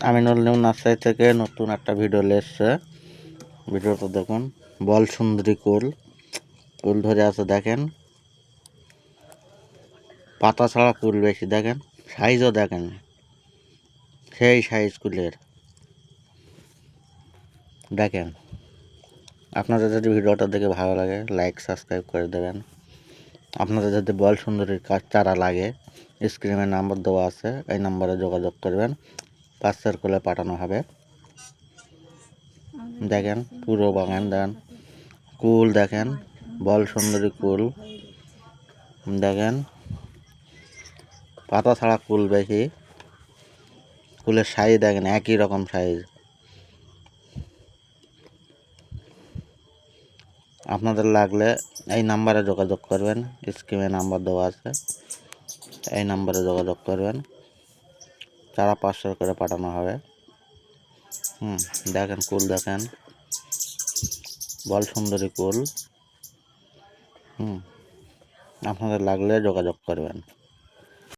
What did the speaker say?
Aminul new nursery থেকে নতুন একটা ভিডিও এসছে। ভিডিওটা দেখুন। বল সুন্দরী কুল ধরে আছে দেখেন, পাতা ছাড়া কুল বেশি দেখেন, সাইজও দেখেন সেই সাইজ কুলের দেখেন। আপনাদের যদি ভিডিওটা দেখে ভালো লাগে লাইক সাবস্ক্রাইব করে দেবেন। আপনাদের যদি বল সুন্দরীর চারা লাগে স্ক্রিনে নাম্বার দেওয়া আছে, এই নাম্বারে যোগাযোগ করবেন, পার্সেল করে পাঠানো হবে। দেখেন পুরো বাগান দেন, কুল দেখেন, বল সুন্দরী কুল দেখেন, পাতা ছাড়া কুল বেশি, কুলের সাইজ দেখেন একই রকম সাইজ। আপনাদের লাগলে এই নাম্বারে যোগাযোগ করবেন, স্ক্রিনে নাম্বার দেওয়া আছে, এই নাম্বারে যোগাযোগ করবেন, চারা পার্সেল করে পাঠানো হবে। দেখেন কুল দেখেন, বল সুন্দরী কুল। আপনাদের লাগলে যোগাযোগ করবেন।